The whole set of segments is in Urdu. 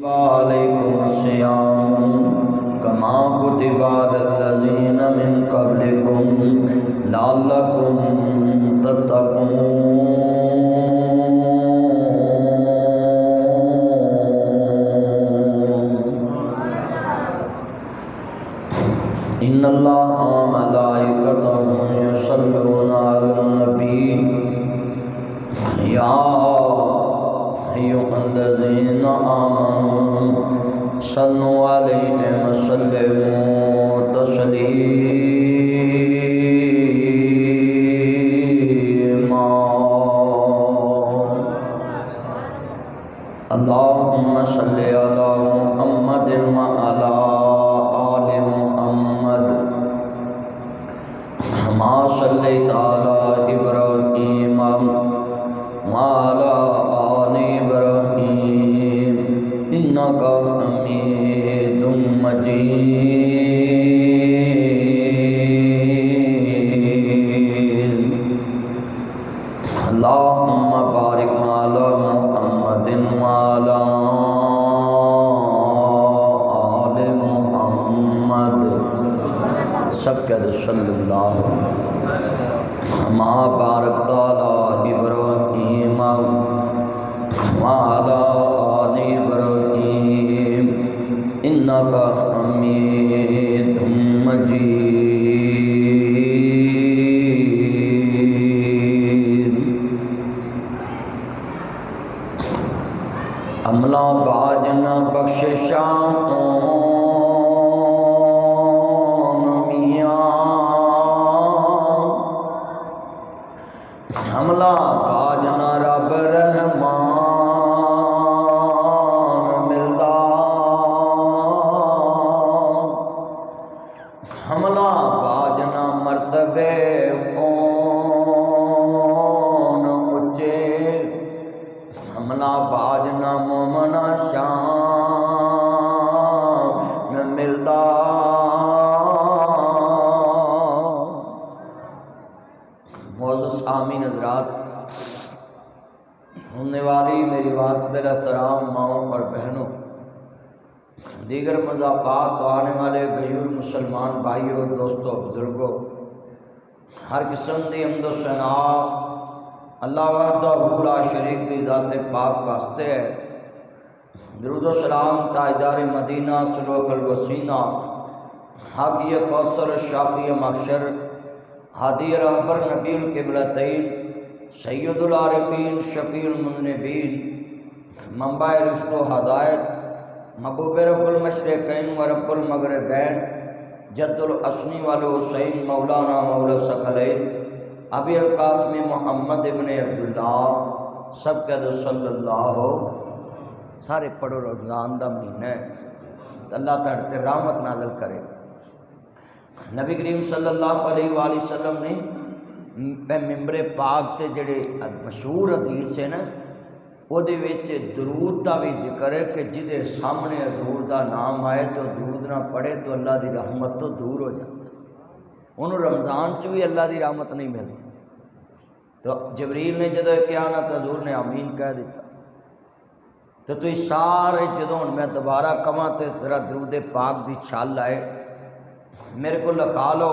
وعليكم الصيام كما كتب على الذين من قبلكم لعلكم تتقون إن الله وملائكته يصلون على النبي يا أيها الذين آمنوا صلوا عليه وسلموا تسليما اللهم صل على محمد وعلى آل محمد كما صليت على إبراهيم وعلى آل إبراهيم إنك حميد مجيد اللهم بارك على محمد وعلى آل محمد سب کہہ صلی اللہ ما بارکت علی ابراہیم وعلی آل ابراہیم انک حمید مجید عملہ باجنا بخششاں حملہ باجنا رب رحمان ملدا حملہ باجنا مرتبے اون اچے حملہ باجنا مومنا شان ملدا معزز آمین حضرات، ہونے والی میری واسطے احترام ماؤں اور بہنوں، دیگر مضافات تو آنے والے غیور مسلمان بھائیوں، دوستوں، بزرگوں، ہر قسم دی حمد و ثنا اللہ وحدہ لا شریک دی ذات پاک واسطے ہے۔ درود و سلام تاجدار مدینہ سلوک الوسینہ حاکی کوثر شافی محشر ہادی رہبر نبی القبلتین سید العارفین شفیع المذنبین منبع رشد و ہدایت محبوب رب المشرقین و رب المغربین جد الاسنی والحسین مولانا مولا الثقلین ابی القاسم محمد ابن عبداللہ سب کہہ صلی اللہ سارے پڑھو رمضان دا مہینہ ہے اللہ تعالیٰ تے رحمت نازل کرے۔ نبی کریم صلی اللہ علیہ وآلہ وسلم نے ممبر پاک تے جڑے مشہور حدیث ہے نا وہ دے وچ درود دا بھی ذکر ہے کہ جدے سامنے حضور دا نام آئے تو درود نہ پڑھے تو اللہ دی رحمت تو دور ہو جاتا ہے، انہوں رمضان چ بھی اللہ دی رحمت نہیں ملتی۔ تو جبریل نے جدو کیا نا تو حضور نے آمین کہہ دیتا، تو تھی سارے جدوں میں دوبارہ کہاں تے ذرا درود پاک دی چھال آئے میرے کو لکھا لو،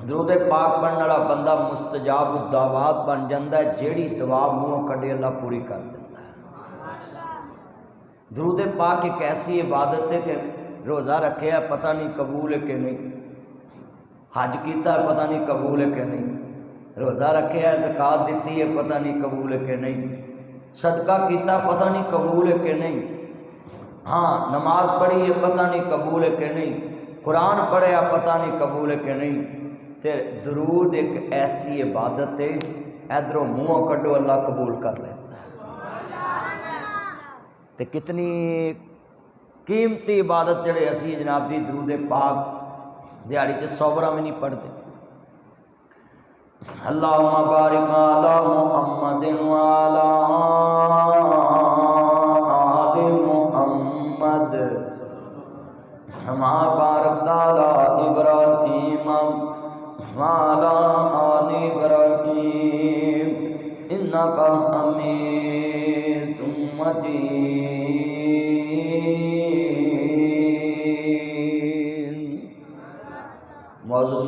درود پاک پڑھنے والا بندہ مستجاب الدعوات بن جاتا ہے، جیڑی دعا منہ کڈے اللہ پوری کر دیتا ہے۔ درود پاک ایک ایسی عبادت ہے کہ روزہ رکھے ہے پتہ نہیں قبول ہے کہ نہیں، حج کیتا ہے پتہ نہیں قبول ہے کہ نہیں، روزہ رکھے ہے زکوٰۃ دیتی ہے پتہ نہیں قبول ہے کہ نہیں، صدقہ کیتا پتہ نہیں قبول ہے کہ نہیں، ہاں نماز پڑھی ہے پتہ نہیں قبول ہے کہ نہیں، قرآن پڑھے پتہ نہیں قبول ہے کہ نہیں۔ تے درود ایک ایسی عبادت ہے ادھروں منہ کڈو اللہ قبول کر لیتا ہے۔ تے کتنی قیمتی عبادت جڑے اسی جناب دی درود پاک دیہڑی تے 100 بھی نہیں پڑھتے۔ اللہم بارک علی محمد وعلی آل محمد کما بارکت علی ابراہیم وعلی آل ابراہیم انک حمید مجید۔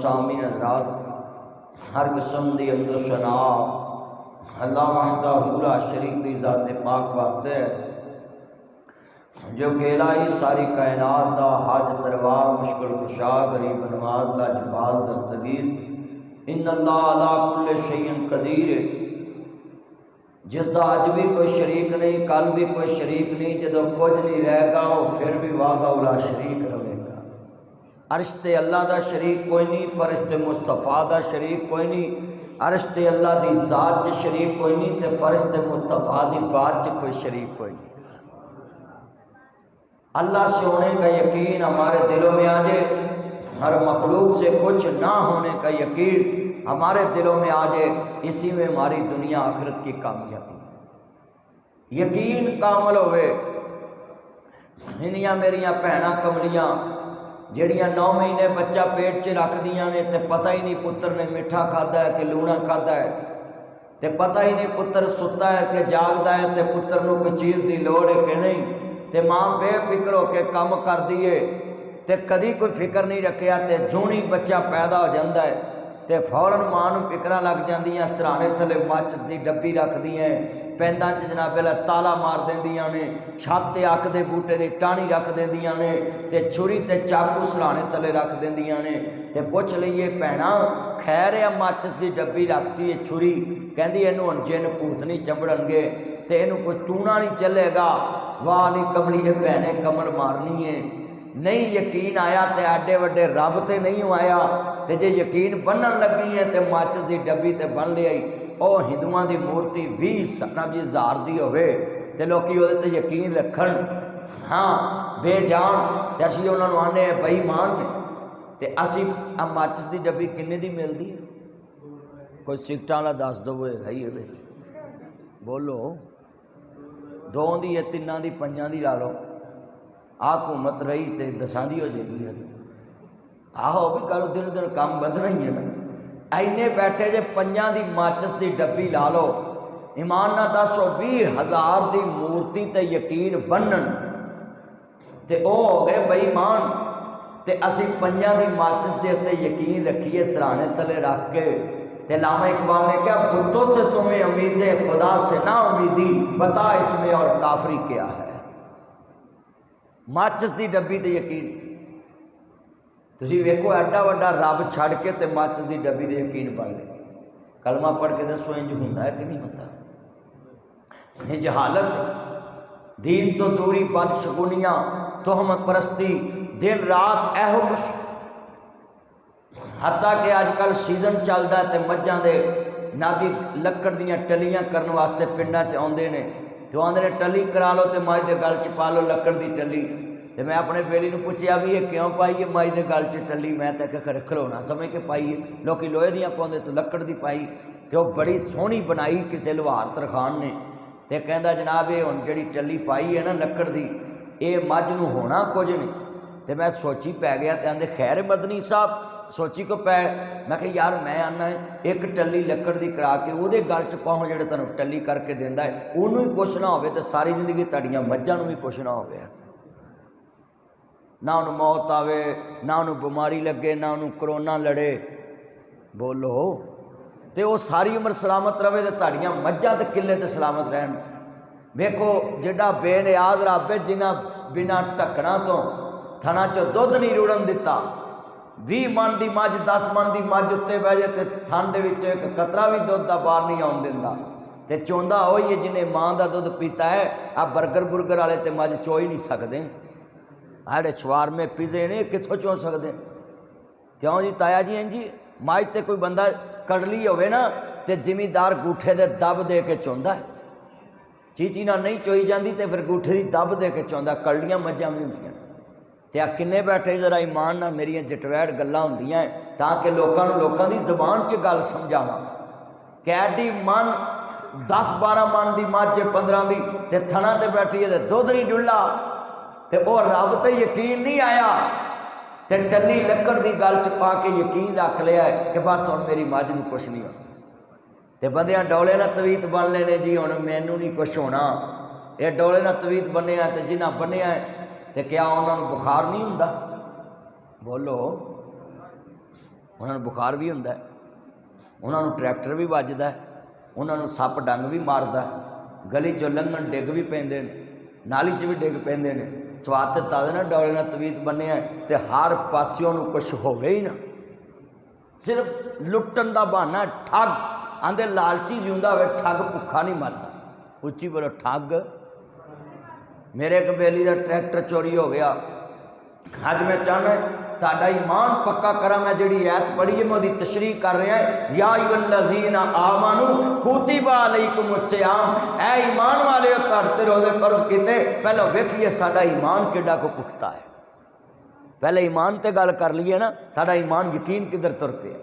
سامعین حضرات، ہر قسم دی حمد و ثنا اللہ وحدہ لا شریک دی ذات پاک واسطے ہے، جو کیلا ہی ساری کائنات دا حاجت روا مشکل کشا غریب نواز لاجواب دستگیر ان اللہ علی کل شیء قدیر ہے، جس دا اج بھی کوئی شریک نہیں، کل بھی کوئی شریک نہیں، جدو کچھ نہیں رہے گا وہ پھر بھی وعدہ لا شریک رہے گا۔ عرش تے اللہ دا شریک کوئی نہیں، فرشتے مصطفیٰ دا شریک کوئی نہیں، عرش تے اللہ دی ذات چ شریک کوئی نہیں، تے فرشتے مصطفیٰ دی بات چ کوئی شریک کوئی نہیں۔ اللہ سے ہونے کا یقین ہمارے دلوں میں آ جائے، ہر مخلوق سے کچھ نہ ہونے کا یقین ہمارے دلوں میں آ جائے، اسی میں ہماری دنیا آخرت کی کامیابی یقین کامل ہوئے۔ انیاں میریاں بھیناں کملیاں جڑیاں 9 مہینے بچہ پیٹ چ رکھ دیاں نے تے پتہ ہی نہیں پتر نے میٹھا کھادا ہے کہ لونا کھادا ہے، تے پتہ ہی نہیں پتر ستا ہے کہ جاگدا ہے، تے پتر نو کوئی چیز دی لوڑ ہے کہ نہیں، تے ماں بے فکر ہو کے کم کر دیے، تے کدی کوئی فکر نہیں رکھیا، تے جونی بچہ پیدا ہو جاندا ہے تے فوراً ماں نو فکراں لگ جاندیاں، سرانے تھلے ماچس دی ڈبی رکھ دیاں، پیندا چ جناب اللہ تالا مار دیندیاں نے، چھت تے اک دے بوٹے دی ٹاہنی رکھ دیندیاں نے، تے چھری تے چاقو سرانے تھلے رکھ دیندیاں نے، تے پوچھ لئیے بھینا خیر ہے ماچس دی ڈبی رکھتی ہے چھری، کہندی اینو ہن جن پوت نہیں چمبڑن گے تے اینو کوئی ٹونا نہیں چلے گا، واہ نہیں کملی ہے بہنے کمل مارنی ہے۔ نہیں یقین آیا تے ایڈے وڈے رب تے نہیں آیا، تے جے یقین بنن لگی ہے تے ماچس دی ڈبی تے بن لئی، او ہندوؤں دی مورتی 20,000 دی ہوئے تے لوکی وہ تے یقین رکھن، ہاں بے جان، تے اسی انہوں نے آنے بے ایمان نے، تے اسی ماچس دی ڈبی کنے دی ملدی ہے؟ کوئی سکٹاں والا دس دو وہ ہے بولو، 2 دی ہے 3 دی 5 دی لا لو، حکومت رہی تے 10 دی ہو جائے گی، آہو بھی کرو دن دن کام بدنا ہی ہے نا، اینے بیٹھے جے 5 دی ماچس دی ڈبی لا لو، ایمان نہ دسو 20,000 دی مورتی تے یقین بنن تے او ہو گئے بے ایمان، تے اسی 5 دی ماچس دے تے یقین رکھیے سرانے تلے رکھ کے، تے علامہ اقبال نے کہا بتوں سے تمہیں امید ہے خدا سے نا امیدی، بتا اس میں اور کافری کیا ہے۔ ماچس دی ڈبی تے یقین، تسی ویکھو ایڈا وڈا رب چھڑ کے تے ماچس دی ڈبی تے یقین پڑھ لے، کلمہ پڑھ کے دسو انج ہوندا ہے کہ نہیں ہوندا؟ یہ جہالت، دین تو دوری، بدشگونیاں، تہمت پرستی، دن رات ایہو کچھ، حتیٰ کہ آج کل سیزن چلدا ہے تے مجھاں دے ناگی لکڑ دیاں ٹلیاں کرن واسطے پنڈاں چ آندے نے، تو آندے نے ٹلی کرا لو تے مائی دے گل چ پا لو لکڑ دی ٹلی، تے میں اپنے بیلی نو پوچھیا بھی یہ کیوں پائی ہے مائی دے گل چ ٹلی، میں تے کہ کھلونا سمجھ کے پائی ہے، لوکی لوہے دیاں پاؤندے تو لکڑ دی پائی، تے وہ بڑی سونی بنائی کسے لوہار ترخان نے، تے کہندا جناب یہ ہن جڑی ٹلی پائی ہے نا لکڑ دی، اے مجھ نو ہونا کچھ نہیں، تے میں سوچی پی گیا، تے آندے خیر مدنی صاحب سوچی کو پے، میں کہ یار میں آنا ہے ایک ٹلی لکڑ دی کرا کے وہ گل چ پاؤں جڑے تینوں ٹلی کر کے دیندا ہے انہوں ہی کچھ نہ ہوئے تے ساری زندگی تڑیاں مجھاں نو بھی کچھ نہ ہوئے، نہ انہوں موت آوے، نہ انہوں بیماری لگے، نہ انہوں کرونا لڑے، بولو تے وہ ساری عمر سلامت رہے تے تڑیاں مجھاں تے کلے تے سلامت رہن۔ ویکھو جڑا بے نیاز رب ہے جنہ بنا ٹکنا تو تھنا چو دودھ نہیں روڑن دتا، 20 من دی مجھ 10 من دی مجھ اتنے بہ جائے تے تھن دے وچ ایک قطرہ بھی دودھ دا باہر نہیں آن دیندا، تے چوندا ہوئی ہے جنہیں ماں دا دودھ پیتا ہے، آپ برگر برگر والے تے مجھ چو ہی نہیں سکتے، ہاڑے شوار میں پیزے نے کتوں چو سکتے، کیوں جی تایا جی ہیں جی مجھ تے کوئی بندہ کڑلی ہوئے نا تے زمیندار گوٹھے دے دب دے کے چوندا ہے، چیچی نہ نہیں چوئی جاندی تے پھر گوٹھے دی دب دے کے چوندا، کڑلیاں مجھاں بھی ہوندیاں تے آ کنے بیٹھے ذرا ایمان نہ میری جٹویڑ گلاں ہوندیاں ہیں تاکہ لوکاں دی زبان چ گل سمجھاواں کہ ایڈی من 10-12 من دی مجھ 15 دی تے تھنا تے بیٹھی ہے تے دودھ نہیں ڈلا تے او رب تے یقین نہیں آیا تے ٹلی لکڑ دی گل چ پا کے یقین رکھ لیا ہے کہ بس ہن میری مجھ نو کچھ نہیں ہونا، تے بندیاں ڈولے نہ تویت بن لے نے جی ہن مینوں نہیں کچھ ہونا، یہ ڈولے نہ تویت بنیا تے جنہ بنیا ہے تے کیا انہوں نے بخار نہیں ہوندا؟ بولو انہوں نے بخار بھی ہوندا ہے، انہوں نے ٹریکٹر بھی وجدا ہے، انہوں نے سپ ڈنگ بھی ماردا ہے، گلی چوں لنگھن ڈگ بھی پیندے نے، نالی چ بھی ڈگ پیندے نے، سواد تے تازے نہ ڈولے نہ تویت بنیا تے ہر پاسیوں نوں کچھ ہوے ہی نہ، صرف لٹن دا بہانہ ہے۔ ٹھگ آندے لالچی جیوندا ہوئے ٹھگ بھکھا نہیں مردا، اچھی بولو ٹھگ۔ میرے ایک بیلی دا ٹریکٹر چوری ہو گیا، اج میں چاہنا تہاڈا ایمان پکا کرا، میں جڑی آیت پڑھی ہے میں دی تشریح کر رہا ہے، یا ایھا الذین آمنوا کتب علیکم الصیام، اے ایمان والے تہاڈے تے روزے فرض کیتے۔ پہلو ویکھیے ساڈا ایمان کیڈا کو پختہ ہے، پہلے ایمان تے گل کر لیے نا، ساڈا ایمان یقین کدھر تر پیا۔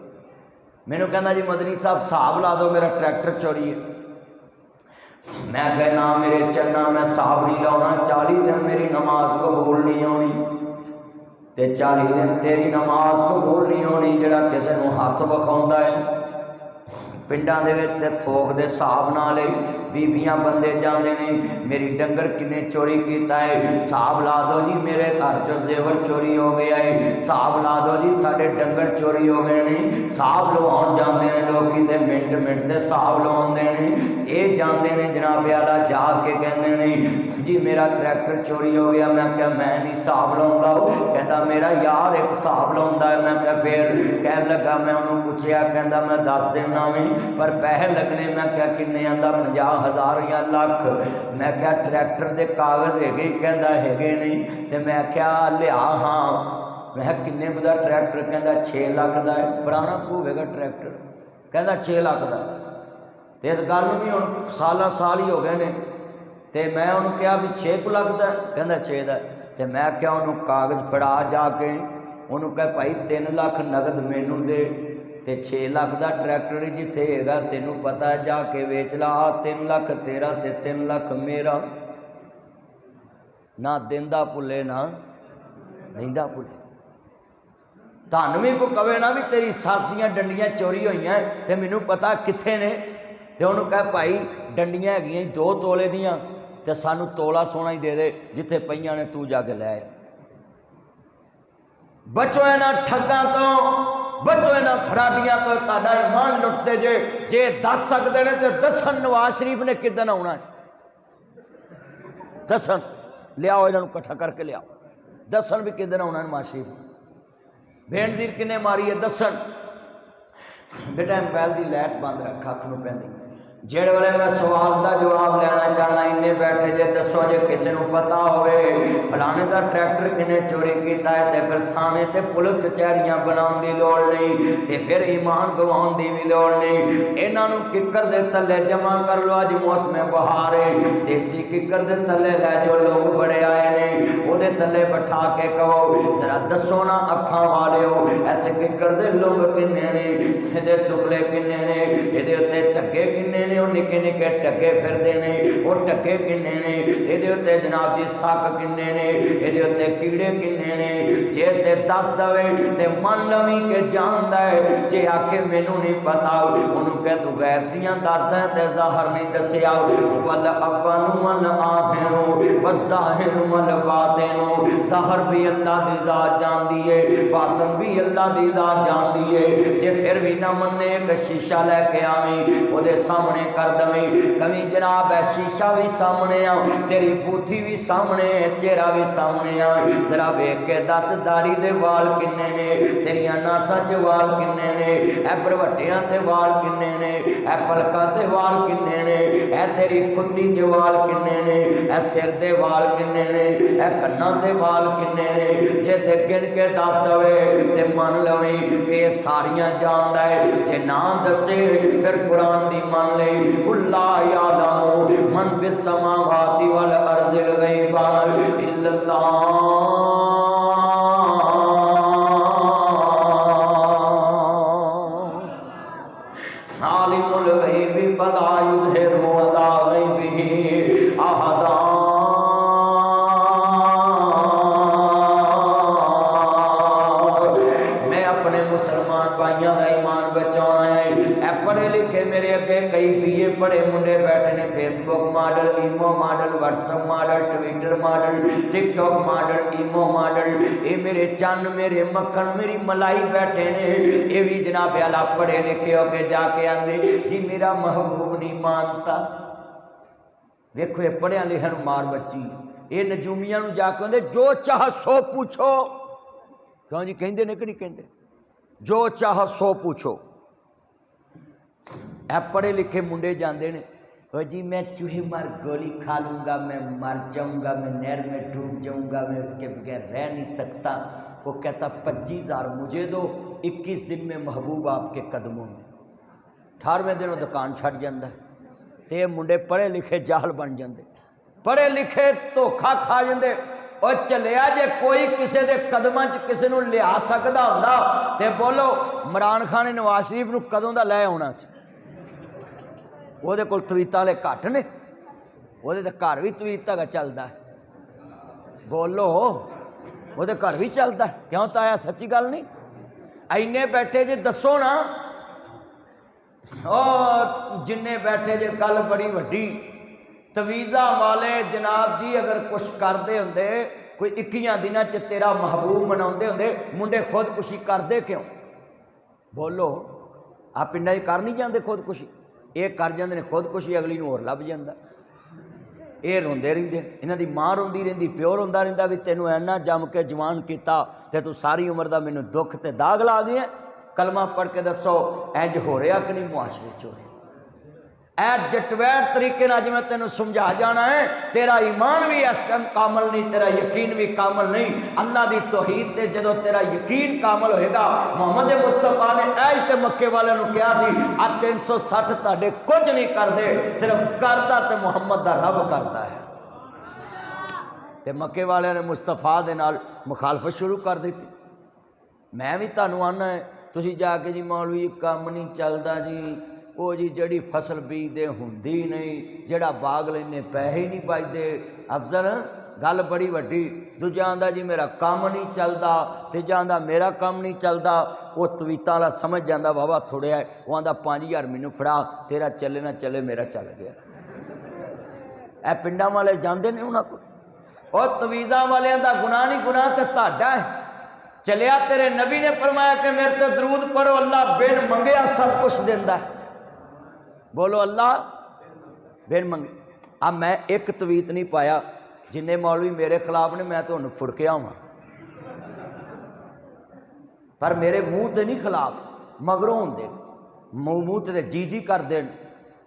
مینوں کہندا جی مدنی صاحب حساب لا دو، میرا ٹریکٹر چوری ہے۔ میں کہنا میرے چنا میں حساب نہیں لاؤنا، 40 دن میری نماز قبول نہیں ہونی تے 40 دن تیری نماز قبول نہیں ہونی جڑا کسے نوں ہاتھ وکھاوندا ہے۔ پنڈاں دے وچ تے تھوک دے حساب نال بیبیاں بندے جاندے نے، میری ڈنگر کنے چوری کیتا ہے، حساب لا دو جی میرے گھر چوں زیور چوری ہو گیا ہے، حساب لا دو جی ساڈے ڈنگر چوری ہو گئے نے۔ حساب لواؤن جاندے نے لوکی تے منٹ منٹ تے حساب لواندے نے، اے جاندے نے جناب اعلیٰ جا کے کہندے نے جی میرا ٹریکٹر چوری ہو گیا۔ میں کہا میں نہیں حساب لاؤندا، کہندا میرا یار ایک حساب لاوندا ہے۔ میں کہا پھر کہن لگا، میں انہوں پوچھیا، کہندا میں 10 دینا ویں پر پیسے لگنے۔ میں کہا کنے؟ آندا 50,000 یا لاکھ۔ میں کہا ٹریکٹر دے کاغذ ہے کہندا ہے نہیں تے میں کہا لیا ہاں۔ میں کنے دا ٹریکٹر؟ کہندا 6 لاکھ دا ہے۔ پرانا کو ہوے گا ٹریکٹر؟ کہندا 6 لاکھ دا۔ تے اس گل نوں بھی ہن سال ہی ہو گئے نے تے میں انہوں کہا بھی 6 لاکھ دا ہے؟ کہندا 6 دا ہے۔ تے میں کہا انہوں کاغذ پڑھا جا کے، انہوں کہا بھائی 3 لاکھ نقد مینوں دے تے 6 لاکھ دا ٹریکٹر جتھے ہے گا تینوں پتہ ہے، جا کے ویچ لا، 3 لاکھ تیرا تے 3 لاکھ میرا۔ نہ دیندا بھلے نہ دیندا بھلے۔ تہانوں بھی کوئی کہے نا بھی تیری سس دیاں ڈنڈیاں چوری ہوئیاں تے مینوں پتہ کتھے نے، تے انہوں کہا بھائی ڈنڈیاں ہے 2 تولے دیاں تے سانوں تولا سونا ہی دے دے، جتھے پئیاں نے تو جا کے لے آئے۔ بچو اینا ٹھگاں تو، بچو اینا فراڈیاں تو، تہاڈا ایمان لٹتے جے 10 سکدے نے تے 10 نواز شریف نے کدن آنا ہے؟ 10 لیاؤ انہاں نوں کٹھا کر کے لیاؤ، 10 بھی کدن آنا ہے نواز شریف؟ بینظیر کنے ماری ہے 10؟ بیٹا موبائل دی لائٹ بند رکھ، اکھ نوں پیندی۔ جڑے والے میں سوال دا جواب لینا چاہنا، انہیں بیٹھے جے دسو جے کسی نوں پتا ہوئے فلانے دا ٹریکٹر کنے چوری کیتا ہے تے پھر تھانے تے پولیس کچہریاں بناؤن دی لوڑ نہیں تے پھر ایمان گواؤن دی بھی لوڑ نہیں۔ انہاں نوں ککر دے تھلے جمع کر لو، اج موسم بہار ہے، دیسی ککر دے تھلے لے جو لوگ بڑے آئے نے او دے تھلے بٹھا کے کہو ذرا دسو نا اکھاں والےو ایسے ککر دے لوگ کنے نے، اے ٹکلے کنے نے، اے تے ٹکے کنے نے، وہ نکے نکے ٹکے پھردے نے، وہ ٹکے کنے نے، یہ جناب جی سک کنے نے، یہ کیڑے کنے نے۔ جے تے دس دوے تے من لویں کہ جاندا ہے، جے آکے مینوں نہیں پتا انہوں کہ تو غیب دیاں دس دیں تے ظاہر نہیں دسیا۔ والاول والآخر والظاہر والباطن، ظاہر بھی اللہ دی ذات جان دیے، باطن بھی اللہ دی ذات جان دیے۔ جے پھر بھی نہ مننے ایک شیشہ لے کے آویں وہ دے سامنے کر دویں، کبھی جناب ہے شیشہ بھی سامنے آ، تیری بوتھی بھی سامنے، چہرہ بھی سامنے آ، ذرا ویکھ کے دس داڑھی دے وال کنے نے، تیریاں ناساں چ وال کنے نے، اے بروٹیاں تے وال کنے نے، اے پلکاں تے وال کنے نے، اے تیری کھتی تے وال کنے نے، اے سر دے وال کنے نے، اے کناں تے وال کنے نے۔ جے تے گن کے دس دوے تے من لویں کہ ساریاں جاندا ہے، جے نہ دسے پھر قرآن دی مان لے۔ قل لا یعلم من فی السماوات والارض الغیب الا اللہ، عالم الغیب فلا یظہر علی غیبہ احدا۔ میں اپنے مسلمان بھائیاں دا ایمان بچانا ہے، اے پڑھے لکھے میرے اگے کئی BA پڑھے منڈے بیٹھے نے، Facebook model, imo model, WhatsApp model, Twitter model, TikTok model, imo model, اے میرے چند میرے مکھن میری ملائی بیٹھے نے، یہ بھی جناب اعلیٰ پڑھے لکھے ہو کے جا کے آندے جی میرا محبوب نہیں مانتا۔ دیکھو یہ پڑھیا لکھا نو مار بچی، یہ نجومیاں نو جا کے آندے جو چاہ سو پوچھو، کیوں جی کہندے نے کہ نہیں کہندے، جو چاہ سو پوچھو۔ اے پڑھے لکھے منڈے جاندے نے، او جی میں چوہے مار گولی کھا لوں گا، میں مر جاؤں گا، میں نہر میں ڈوب جاؤں گا، میں اس کے بغیر رہ نہیں سکتا۔ وہ کہتا 25,000 مجھے دو، 21 دن میں محبوب آپ کے قدموں میں، 18ویں دن وہ دکان چھٹ جاندہ ہے۔ تے منڈے پڑھے لکھے جاہل بن جاندے، پڑھے لکھے دھوکھا کھا جاندے۔ اور چلیا جے کوئی کسے دے قدماں چ کسے نو لیا سکدا ہوندا تے بولو عمران خان نے نواز شریف نو کدوں دا لے آنا سی؟ وہ دے کول تویتاں والے گھٹ نے، وہ دے گھر بھی تویتاں کا چلدا ہے، بولو وہ دے گھر بھی چلدا ہے، کیوں تایا سچی گل نہیں؟ اینے بیٹھے جے دسو نا، او جنے بیٹھے جے گل بڑی وڈی، تویزہ والے جناب جی اگر کچھ کردے ہوندے کوئی 21 دنوں چ تیرا محبوب مناؤندے ہوندے، منڈے خودکشی کردے کیوں؟ بولو آپ پنڈا کر نہیں جاندے خودکشی؟ یہ کر جاندے نے خودکشی، اگلی نو اور لب جاندا، یہ روندے رہندے، انہاں دی ماں روندی رہندی، پیو روندا رہندا بھی تینوں اینا جم کے جوان کیتا تے تو ساری عمر دا مینوں دکھ تے داغ لا دیا۔ کلمہ پڑھ کے دسو انج ہو رہا کہ نہیں معاشرے چ ہو رہا؟ اے جٹویر طریقے نہ جی میں تینوں سمجھا جانا ہے، تیرا ایمان بھی اس ٹائم کامل نہیں، تیرا یقین بھی کامل نہیں۔ اللہ دی توحید تے جدو تیرا یقین کامل ہوئے گا، محمد مصطفیٰ نے اے تے مکے والے نو کیا سی آ 360 تاڑے کچھ نہیں کر دے، صرف کردا تے محمد دا رب کردا ہے۔ تے مکے والے نے مصطفیٰ دے نال مخالفت شروع کر دیتی۔ میں بھی تانوں آنا ہے تسی جا کے جی مولوی کام نہیں چلدا جی، وہ جی جڑی فصل بیج دے ہوندی نہیں، جڑا باغ لینے پیسے ہی نہیں بچدے۔ افضل گل بڑی وڈی، دوجا آندا جی میرا کام نہیں چلدا، تیجا آندا میرا کام نہیں چلدا۔ وہ تویتاں والا سمجھ جاندا بابا تھوڑے ہے، وہ آندا 5,000 مینوں پھڑا، تیرا چلے نہ چلے میرا چل گیا۔ اے پنڈاں والے جاندے نے انہاں کو، اور تویزاں والے دا گناہ نہیں، گناہ تے تہاڈا ہے۔ چلیا تیرے نبی نے فرمایا کہ میرے تے درود پڑھو، اللہ بن منگیا سب کچھ دیندا ہے۔ بولو اللہ بن منگے۔ اب میں ایک تویت نہیں پایا، جنہیں مولوی میرے خلاف نے میں تو انہوں پھڑکیا ہوں، پر میرے منہ تے نہیں خلاف، مگروں ہوندے منہ تے جی جی کر دین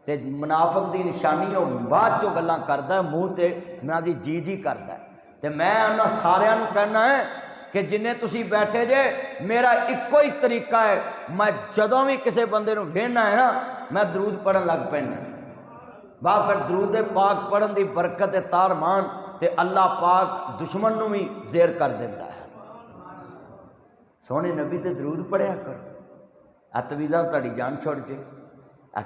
تے منافق دی نشانی ہو بعد چو گلاں کردا ہے، منہ تے میں دی جی جی کردا ہے۔ تے میں انہاں ساریاں نو کہنا ہے کہ جنہیں تسی بیٹھے جے، میرا ایکو ہی طریقہ ہے، میں جدوں بھی کسے بندے نو وینا ہے نا میں درود پڑھن لگ پینا، با پھر درود پاک پڑھن دی برکت تار مان تے اللہ پاک دشمن نو بھی زیر کر دیتا ہے۔ سونے نبی تے درود پڑھیا کر، اتویزاں تاڑی جان چھوڑ جے۔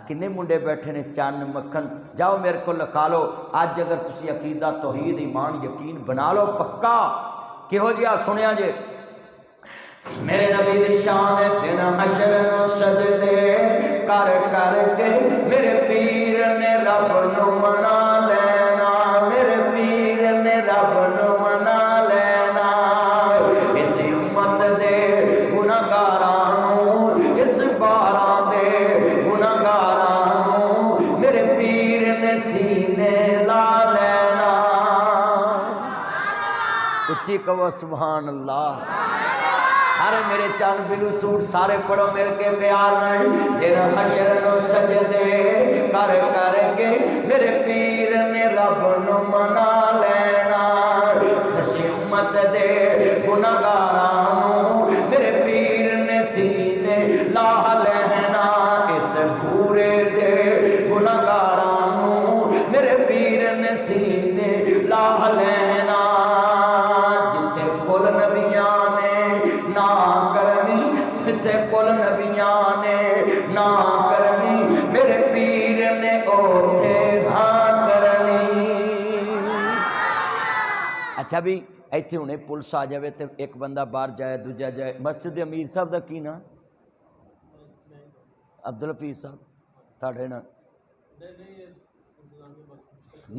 کنے منڈے بیٹھے نے چان مکھن، جاؤ میرے کو لکھا لو اج اگر تسی عقیدہ توحید ایمان یقین بنا لو پکا کہ ہو جیا سنیا جے میرے نبی دی شان دن حشر نو سجدے کر کر کے میرے پیر نے رب نو منا لینا، میرے پیر نے رب نو منا لینا۔ اس امت دے گناہگاراں نو، اس باراں دے گناہگاراں نو میرے پیر نے سینے لا لینا۔ اچھی کہو سبحان اللہ۔ سارے میرے چان بلو سوٹ سارے پڑھو مل کے پیار میں، جن حشر نو سجدے کر کر کے میرے پیر نے رب نو منا لینا۔ خوشی امت دے گناہگاراں نو میرے پیر نے سینے لا لینا۔ اس بھورے دے گناہگاراں نو میرے پیر نے سینے لا لینا۔ جتھے کل نبیاں نے نا کرنی، جتھے کل نبیاں نے نا کرنی، میرے پیر نے اوتھے ہاں کرنی۔ اچھا بھی ایتھے ہونے پولیس آ جائے تے ایک بندہ باہر جائے دوجا جائے، مسجد امیر صاحب دا کی نا عبد الحفیظ صاحب تھوڑے نال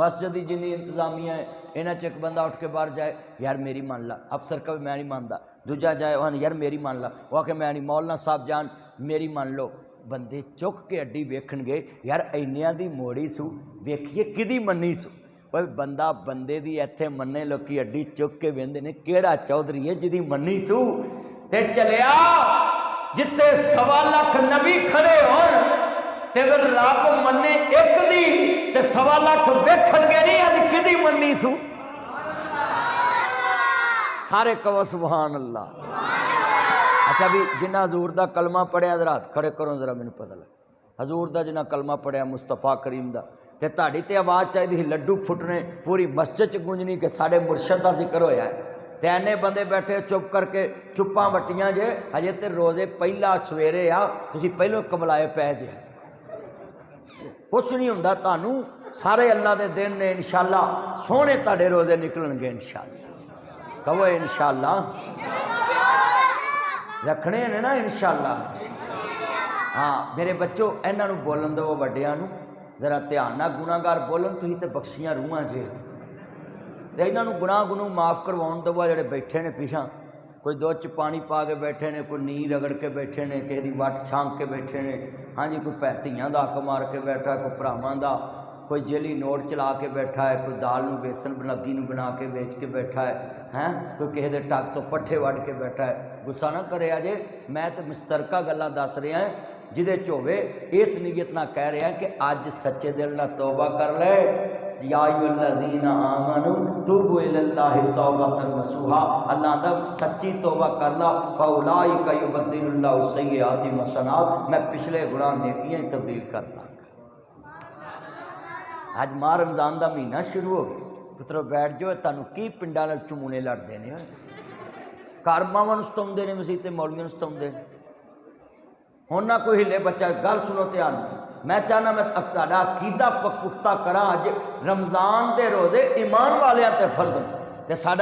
مسجد کی جنی انتظامیہ ہے انہاں چ ایک بندہ اٹھ کے باہر جائے یار میری مان لا، افسر کا میں نہیں مانتا، دوجا جائے وہ یار میری مان لا، وہ کہ میں نہیں، مولانا صاحب جان میری مان لو، بندے چک کے اڈی ویکھن گے یار اینیاں دی موڑی سو ویکھیے کدی منی سو، وہ بندہ بندے دی ایتھے مننے لوکی اڈی چک کے ویندے نے کیڑا چودھری ہے جدی منی سو تے چلیا جتے 1.25 لاکھ نبی کھڑے ہون تے اگر رب منے ایک دی تے 1.25 لاکھ ویکھن گے نہیں اج کدی منی سو، سارے کہو سبحان اللہ۔ اچھا بھی جنہ حضور دا کلمہ پڑھیا حضرات کھڑے کرو ذرا مینوں پتہ لگ، حضور دا جنہ کلمہ پڑھیا مصطفیٰ کریم دا تے تہاڈی تے آواز چاہیے لڈو پھٹنے پوری مسجد چ گونجنی کہ ساڈے مرشد دا ذکر ہویا ہے، تے اینے بندے بیٹھے چپ کر کے چپاں وٹیاں جے ہجے تے روزے پہلا سویرے آ تسی پہلو کملائے پے جے، کچھ نہیں ہوندا تانوں، سارے اللہ دے دن نے انشاءاللہ سونے تہاڈے روزے نکلن گے انشاءاللہ، کہو انشاءاللہ رکھنے نے نا انشاءاللہ۔ ہاں میرے بچوں انہاں نوں بولن دو وڈیاں نوں ذرا دھیان نال، گناہگار بولن تسی تے بخشیاں روحاں جے تے انہاں نوں گناہ گنوں معاف کرواؤن دو جڑے بیٹھے نے پیچھا، کوئی دودھ چ پانی پا کے بیٹھے نے، کوئی نی رگڑ کے بیٹھے نے، کسی دی وٹ چھانک کے بیٹھے نے، ہاں جی کوئی دھیاں دا حق مار کے بیٹھا ہے، کوئی بھراواں دا، کوئی جیلی نوٹ چلا کے بیٹھا ہے، کوئی دال نو بیسن بناگی نو بنا کے بیچ کے بیٹھا ہے، ہیں کوئی کسی دے ٹک تو پٹھے وڈ کے بیٹھا ہے، غصہ نہ کرے اجے، میں تو مشترکہ گلاں دس رہا ہیں جدے چوے اس نیت نہ کہہ رہا کہ اج سچے دل نہ توبہ کر لے، یا ایھا الذین آمنوا توبوا الی اللہ توبۃ نصوحا، اللہ دا سچی توبہ کرنا، فاولئک یبدل اللہ السیئات حسنات، میں پچھلے گناہ نیکیاں تبدیل کرتا۔ اج ماہ رمضان دا مہینہ شروع ہو گیا، پترو بیٹھ جو تانوں کی پنڈاں نال چمونے لڑدے نے، گھر ماواں نوں ستاؤندے نے، مسیح تے مولویاں نوں ستاؤندے نے، ہن نہ کوئی ہلے بچہ، گل سنو دھیان نال، میں چاہنا میں تہاڈا عقیدہ پختہ کراں، اج رمضان دے روزے ایمان والیاں تے فرض تے ساڈا